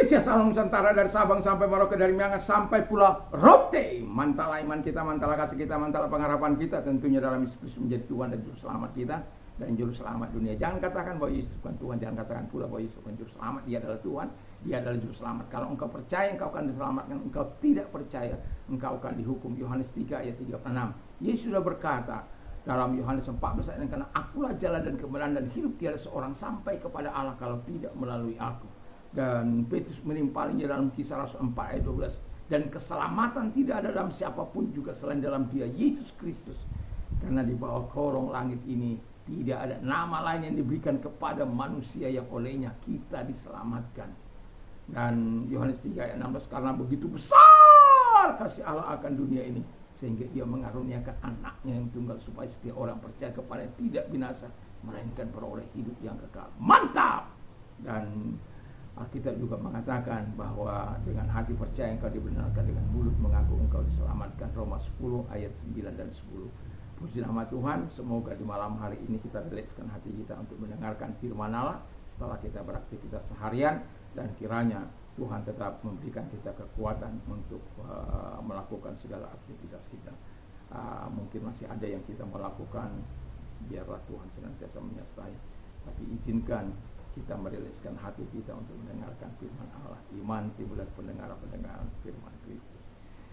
Indonesia, Salom Nusantara, dari Sabang sampai Merauke, dari Miangas sampai Pulau Rote. Mantala iman kita, mantala kasih kita, mantala pengharapan kita, tentunya dalam Yesus Kristus menjadi Tuhan dan Juru Selamat kita dan Juru Selamat dunia. Jangan katakan bahwa Yesus bukan Tuhan, jangan katakan pula bahwa Yesus bukan Juru Selamat. Dia adalah Tuhan, Dia adalah Juru Selamat. Kalau engkau percaya, engkau akan diselamatkan. Engkau tidak percaya, engkau akan dihukum. Yohanes 3 ayat 36. Yesus sudah berkata dalam Yohanes 14 ayat, karena akulah jalan dan kebenaran dan hidup, tiada seorang sampai kepada Allah kalau tidak melalui aku. Dan Petrus menimpalinya dalam Kisah Rasul 4 ayat 12. Dan keselamatan tidak ada dalam siapapun juga selain dalam Dia, Yesus Kristus. Karena di bawah korong langit ini tidak ada nama lain yang diberikan kepada manusia yang olehnya kita diselamatkan. Dan Yohanes 3 ayat 16, karena begitu besar kasih Allah akan dunia ini, sehingga Ia mengaruniakan anaknya yang tunggal, supaya setiap orang percaya kepada tidak binasa, melainkan beroleh hidup yang kekal. Mantap! Dan Alkitab juga mengatakan bahwa dengan hati percaya engkau dibenarkan, dengan mulut mengaku engkau diselamatkan. Roma 10 ayat 9 dan 10. Puji nama Tuhan, semoga di malam hari ini kita rilekskan hati kita untuk mendengarkan firman Allah setelah kita beraktivitas seharian, dan kiranya Tuhan tetap memberikan kita kekuatan untuk melakukan segala aktivitas kita. Mungkin masih ada yang kita melakukan, biarlah Tuhan senantiasa menyertai. Tapi izinkan kita meriliskan hati kita untuk mendengarkan firman Allah. Iman timbul dari pendengaran firman Kristus.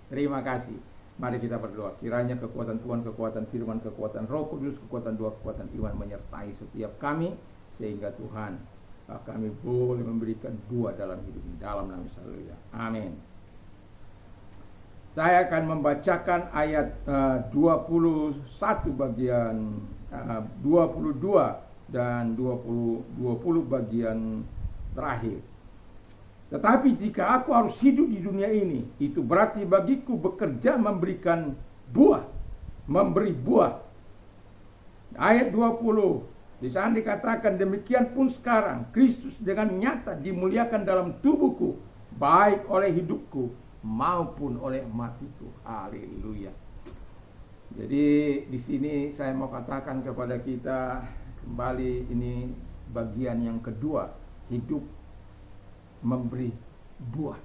Terima kasih. Mari kita berdoa. Kiranya kekuatan Tuhan, kekuatan firman, kekuatan Roh Kudus, kekuatan doa, kekuatan iman menyertai setiap kami, sehingga Tuhan kami boleh memberikan buah dalam hidup ini. Dalam nama Yesus. Haleluya. Amin. Saya akan membacakan ayat 21 bagian 22 dan 20 bagian terakhir. Tetapi jika aku harus hidup di dunia ini, itu berarti bagiku bekerja memberikan buah, memberi buah. Ayat 20, di sana dikatakan, demikian pun sekarang Kristus dengan nyata dimuliakan dalam tubuhku, baik oleh hidupku maupun oleh matiku. Haleluya. Jadi di sini saya mau katakan kepada kita kembali, ini bagian yang kedua, hidup memberi buah.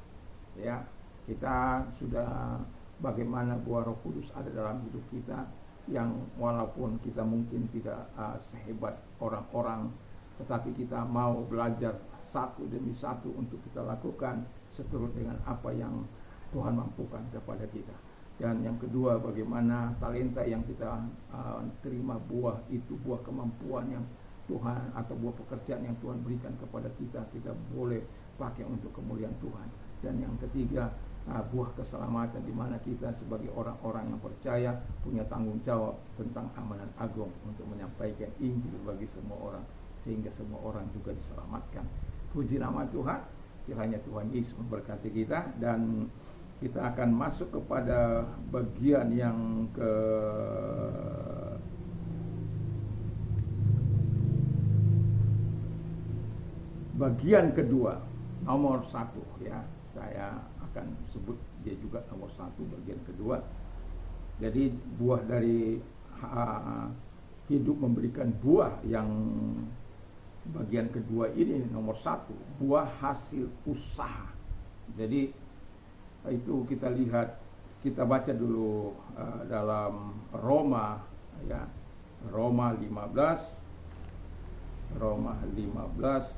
Ya, kita sudah bagaimana buah Roh Kudus ada dalam hidup kita, yang walaupun kita mungkin tidak sehebat orang-orang, tetapi kita mau belajar satu demi satu untuk kita lakukan seturut dengan apa yang Tuhan mampukan kepada kita. Dan yang kedua, bagaimana talenta yang kita terima, buah itu, buah kemampuan yang Tuhan atau buah pekerjaan yang Tuhan berikan kepada kita, kita boleh pakai untuk kemuliaan Tuhan. Dan yang ketiga, buah keselamatan, di mana kita sebagai orang-orang yang percaya punya tanggung jawab tentang amanat agung untuk menyampaikan Injil bagi semua orang, sehingga semua orang juga diselamatkan. Puji nama Tuhan. Kiranya Tuhan Yesus memberkati kita, dan kita akan masuk kepada bagian yang bagian kedua, nomor 1 ya. Saya akan sebut dia juga nomor 1, bagian kedua. Jadi buah dari hidup memberikan buah, yang bagian kedua ini nomor 1, buah hasil usaha. Jadi itu kita lihat, kita baca dulu dalam Roma ya, Roma 15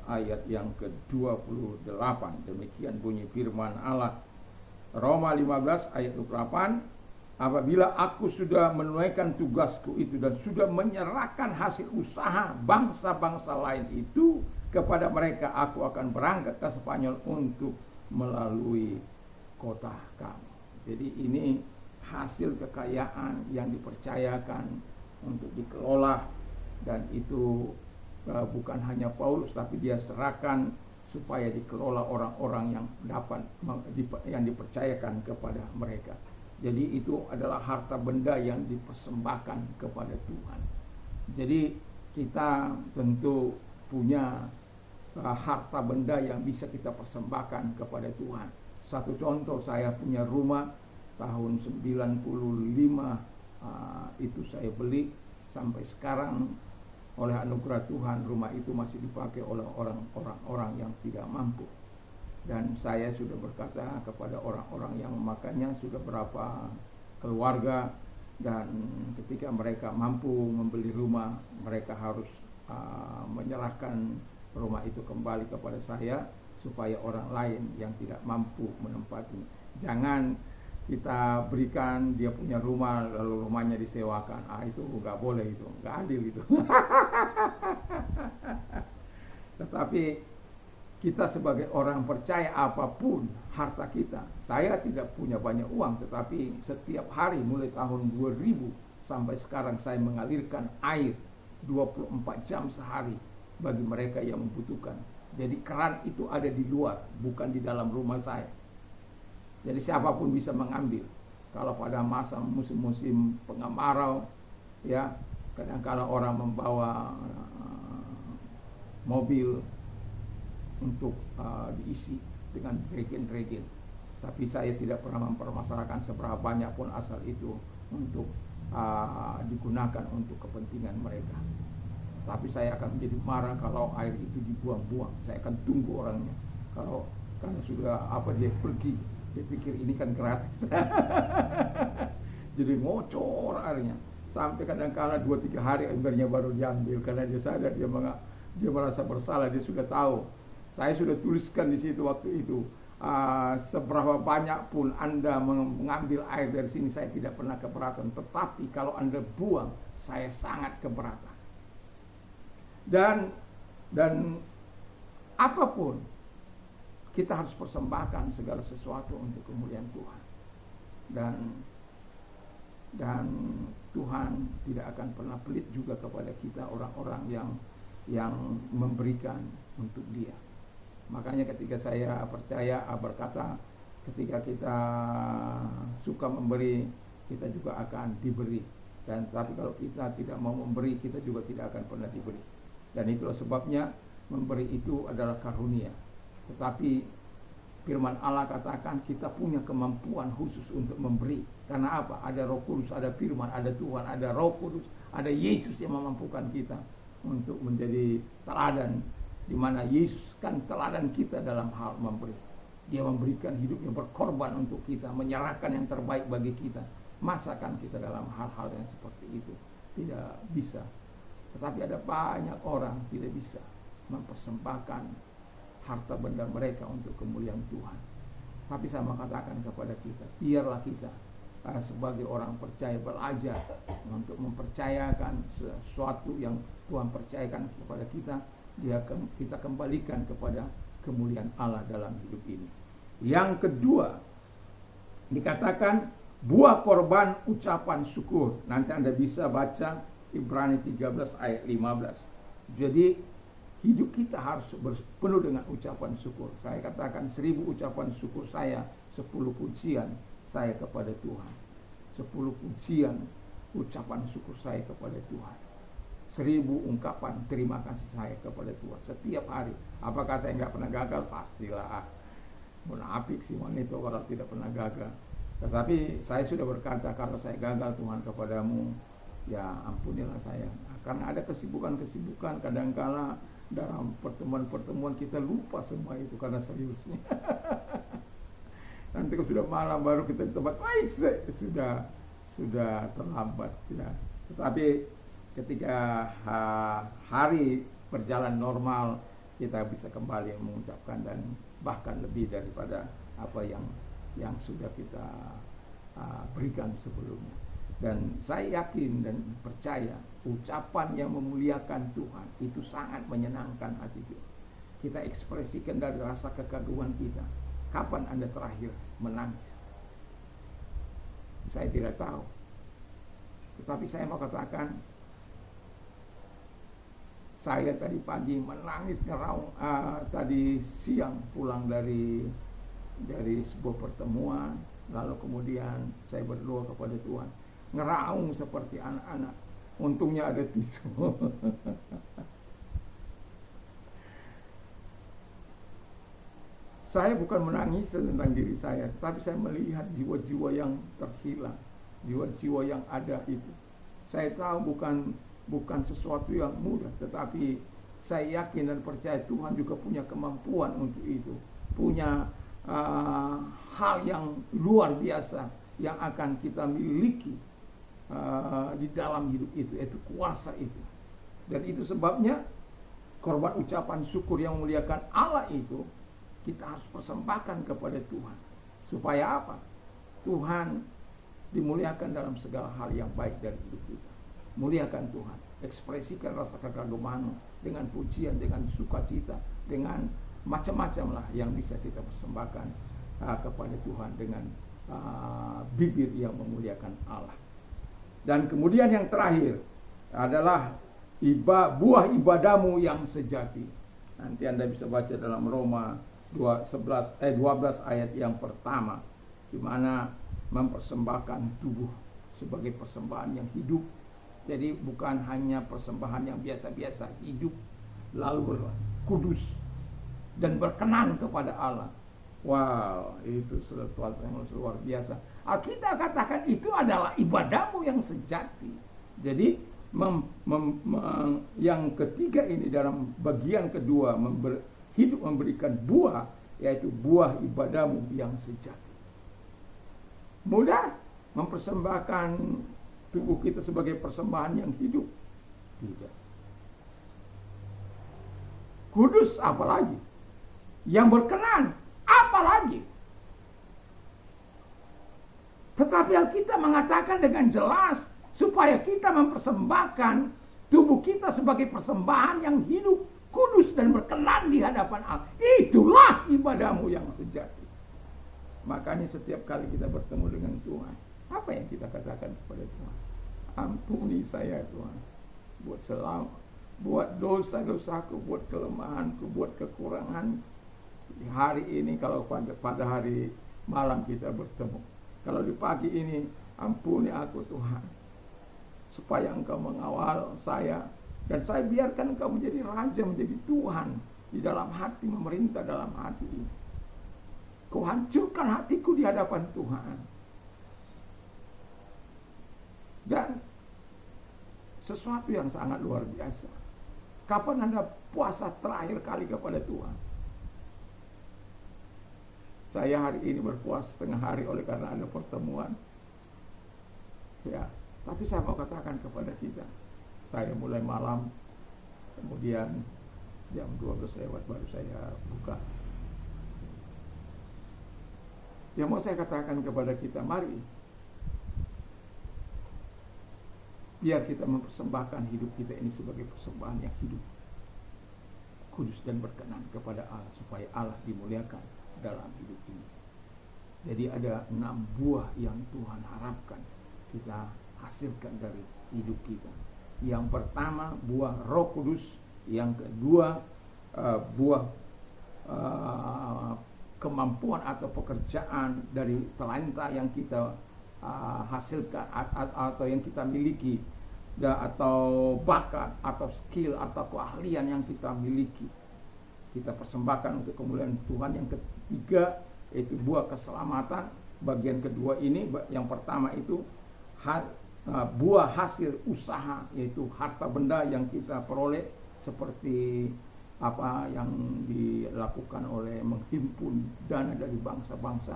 ayat yang ke-28. Demikian bunyi firman Allah. Roma 15 ayat 28, apabila aku sudah menunaikan tugasku itu dan sudah menyerahkan hasil usaha bangsa-bangsa lain itu kepada mereka, aku akan berangkat ke Spanyol untuk melalui kota kamu. Jadi ini hasil kekayaan yang dipercayakan untuk dikelola, dan itu bukan hanya Paulus, tapi dia serahkan supaya dikelola orang-orang yang dipercayakan kepada mereka. Jadi itu adalah harta benda yang dipersembahkan kepada Tuhan. Jadi kita tentu punya harta benda yang bisa kita persembahkan kepada Tuhan. Satu contoh, saya punya rumah tahun 95, itu saya beli, sampai sekarang oleh anugerah Tuhan rumah itu masih dipakai oleh orang-orang yang tidak mampu. Dan saya sudah berkata kepada orang-orang yang memakannya, sudah berapa keluarga, dan ketika mereka mampu membeli rumah, mereka harus menyerahkan rumah itu kembali kepada saya, supaya orang lain yang tidak mampu menempati. Jangan kita berikan dia punya rumah lalu rumahnya disewakan. Itu nggak boleh, itu nggak adil itu. Tetapi kita sebagai orang percaya, apapun harta kita, saya tidak punya banyak uang, tetapi setiap hari mulai tahun 2000 sampai sekarang saya mengalirkan air 24 jam sehari bagi mereka yang membutuhkan. Jadi keran itu ada di luar, bukan di dalam rumah saya. Jadi siapapun bisa mengambil. Kalau pada masa musim-musim pengemarau, ya, kadang-kala orang membawa mobil untuk diisi dengan regen-regen. Tapi saya tidak pernah mempermasalahkan seberapa banyak pun asal itu untuk digunakan untuk kepentingan mereka. Tapi saya akan menjadi marah kalau air itu dibuang-buang. Saya akan tunggu orangnya. Karena sudah dia pergi, dia pikir ini kan gratis. Jadi ngocor airnya. Sampai kadang-kala 2-3 hari airnya baru diambil, karena dia sadar, dia merasa bersalah, dia sudah tahu. Saya sudah tuliskan di situ waktu itu, seberapa banyak pun Anda mengambil air dari sini, saya tidak pernah keberatan. Tetapi kalau Anda buang, saya sangat keberatan. Dan apapun kita harus persembahkan segala sesuatu untuk kemuliaan Tuhan. Dan Tuhan tidak akan pernah pelit juga kepada kita, orang-orang yang memberikan untuk Dia. Makanya ketika saya percaya, berkata, ketika kita suka memberi, kita juga akan diberi. Dan tapi kalau kita tidak mau memberi, kita juga tidak akan pernah diberi. Dan itulah sebabnya memberi itu adalah karunia. Tetapi firman Allah katakan kita punya kemampuan khusus untuk memberi. Karena apa? Ada Roh Kudus, ada firman, ada Tuhan, ada Roh Kudus, ada Yesus yang memampukan kita untuk menjadi teladan, di mana Yesus kan teladan kita dalam hal memberi. Dia memberikan hidupnya, berkorban untuk kita, menyerahkan yang terbaik bagi kita. Masakan kita dalam hal-hal yang seperti itu? Tidak bisa. Tetapi ada banyak orang tidak bisa mempersembahkan harta benda mereka untuk kemuliaan Tuhan. Tapi saya mengatakan kepada kita, biarlah kita sebagai orang percaya belajar untuk mempercayakan sesuatu yang Tuhan percayakan kepada kita. Kita kembalikan kepada kemuliaan Allah dalam hidup ini. Yang kedua, dikatakan buah korban ucapan syukur. Nanti Anda bisa baca Ibrani 13 ayat 15. Jadi hidup kita harus penuh dengan ucapan syukur. Saya katakan 1000 ucapan syukur saya, 10 pujian saya kepada Tuhan. 10 pujian ucapan syukur saya kepada Tuhan. 1000 ungkapan terima kasih saya kepada Tuhan setiap hari. Apakah saya nggak pernah gagal? Pastilah. Munafik sih wanita kalau tidak pernah gagal. Tetapi saya sudah berkata, kalau saya gagal Tuhan kepadamu, ya ampunilah saya. Karena ada kesibukan-kesibukan, kadangkala dalam pertemuan-pertemuan kita lupa semua itu karena seriusnya. Nanti kalau sudah malam baru kita di tempat baik, sudah terlambat ya. Tetapi ketika hari berjalan normal, kita bisa kembali mengucapkan dan bahkan lebih daripada apa yang sudah kita berikan sebelumnya. Dan saya yakin dan percaya ucapan yang memuliakan Tuhan itu sangat menyenangkan hati kita. Kita ekspresikan dari rasa kekaguman kita. Kapan Anda terakhir menangis? Saya tidak tahu. Tetapi saya mau katakan, saya tadi pagi menangis ngeraung, tadi siang pulang dari sebuah pertemuan, lalu kemudian saya berdoa kepada Tuhan, ngeraung seperti anak-anak. Untungnya ada tisu. Saya bukan menangis tentang diri saya, tapi saya melihat jiwa-jiwa yang terhilang, jiwa-jiwa yang ada itu. Saya tahu bukan sesuatu yang mudah, tetapi saya yakin dan percaya Tuhan juga punya kemampuan untuk itu. punya hal yang luar biasa yang akan kita miliki di dalam hidup itu, yaitu kuasa itu. Dan itu sebabnya korban ucapan syukur yang memuliakan Allah itu kita harus persembahkan kepada Tuhan. Supaya apa? Tuhan dimuliakan dalam segala hal yang baik dari hidup kita. Muliakan Tuhan, ekspresikan rasa kekagumanmu dengan pujian, dengan sukacita, dengan macam-macam lah yang bisa kita persembahkan kepada Tuhan dengan bibir yang memuliakan Allah. Dan kemudian yang terakhir adalah buah ibadahmu yang sejati. Nanti Anda bisa baca dalam Roma 12 ayat yang pertama, di mana mempersembahkan tubuh sebagai persembahan yang hidup. Jadi bukan hanya persembahan yang biasa-biasa, hidup, lalu kudus dan berkenan kepada Allah. Wow, itu sesuatu yang luar biasa. Kita katakan itu adalah ibadahmu yang sejati. Jadi yang ketiga ini dalam bagian kedua, hidup memberikan buah, yaitu buah ibadahmu yang sejati. Mudah mempersembahkan tubuh kita sebagai persembahan yang hidup? Tidak. Kudus apalagi? Yang berkenan apalagi? Tetapi Alkitab mengatakan dengan jelas supaya kita mempersembahkan tubuh kita sebagai persembahan yang hidup, kudus dan berkenan di hadapan Allah. Itulah ibadahmu yang sejati. Makanya setiap kali kita bertemu dengan Tuhan, apa yang kita katakan kepada Tuhan? Ampuni saya Tuhan, buat dosa-dosaku, buat kelemahanku, buat kekurangan. Di hari ini, kalau pada hari malam kita bertemu, kalau di pagi ini, ampuni aku Tuhan, supaya Engkau mengawal saya, dan saya biarkan Engkau menjadi Raja, menjadi Tuhan di dalam hati, memerintah dalam hati ini. Kau hancurkan hatiku di hadapan Tuhan. Dan sesuatu yang sangat luar biasa. Kapan Anda puasa terakhir kali kepada Tuhan? Saya hari ini berpuasa setengah hari oleh karena ada pertemuan. Ya, tapi saya mau katakan kepada kita, saya mulai malam, kemudian jam 12 lewat baru saya buka. Yang mau saya katakan kepada kita, mari biar kita mempersembahkan hidup kita ini sebagai persembahan yang hidup, kudus dan berkenan kepada Allah, supaya Allah dimuliakan dalam hidup ini. Jadi ada 6 buah yang Tuhan harapkan kita hasilkan dari hidup kita. Yang pertama buah Roh Kudus, yang kedua buah kemampuan atau pekerjaan dari talenta yang kita hasilkan atau yang kita miliki, atau bakat atau skill atau keahlian yang kita miliki, kita persembahkan untuk kemuliaan Tuhan. Yang ketiga yaitu buah keselamatan. Bagian kedua ini, yang pertama itu buah hasil usaha, yaitu harta benda yang kita peroleh, seperti apa yang dilakukan oleh menghimpun dana dari bangsa-bangsa,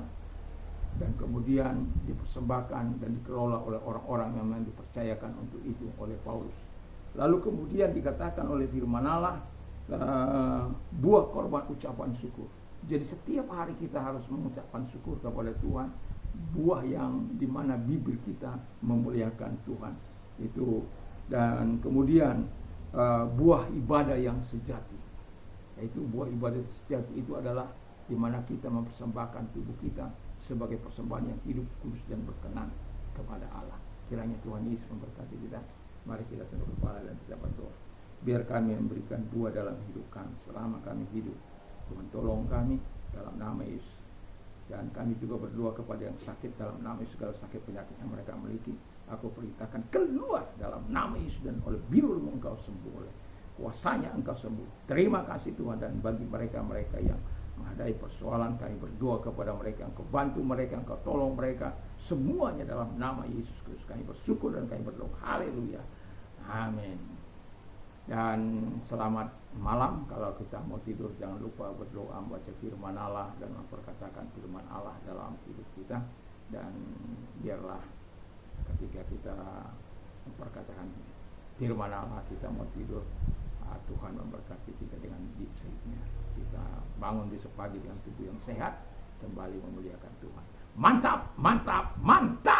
dan kemudian dipersembahkan dan dikelola oleh orang-orang yang memang dipercayakan untuk itu oleh Paulus. Lalu kemudian dikatakan oleh firman Allah, buah korban ucapan syukur. Jadi setiap hari kita harus mengucapkan syukur kepada Tuhan, buah yang dimana bibir kita memuliakan Tuhan itu. Dan kemudian buah ibadah yang sejati, yaitu buah ibadah sejati itu adalah dimana kita mempersembahkan tubuh kita sebagai persembahan yang hidup, kudus dan berkenan kepada Allah. Kiranya Tuhan Yesus memberkati kita. Mari kita tunduk kepala dan kita berdoa. Biar kami memberikan buah dalam hidup kami selama kami hidup. Tuhan tolong kami dalam nama Yesus. Dan kami juga berdoa kepada yang sakit dalam nama Yesus, segala sakit penyakit yang mereka miliki, aku perintahkan keluar dalam nama Yesus, dan oleh birul-Mu Engkau sembuh, oleh kuasanya Engkau sembuh. Terima kasih Tuhan. Dan bagi mereka-mereka yang menghadapi persoalan, kami berdoa kepada mereka, Engkau bantu mereka, Engkau tolong mereka, semuanya dalam nama Yesus Kristus. Kami bersyukur dan kami berdoa. Haleluya. Amin. Dan selamat malam kalau kita mau tidur jangan lupa berdoa, membaca firman Allah dan memperkatakan firman Allah dalam hidup kita. Dan biarlah ketika kita memperkatakan firman Allah kita mau tidur, Tuhan memberkati kita dengan deep sleep-nya. Kita bangun besok pagi dengan tubuh yang sehat, kembali memuliakan Tuhan. Mantap, mantap, mantap.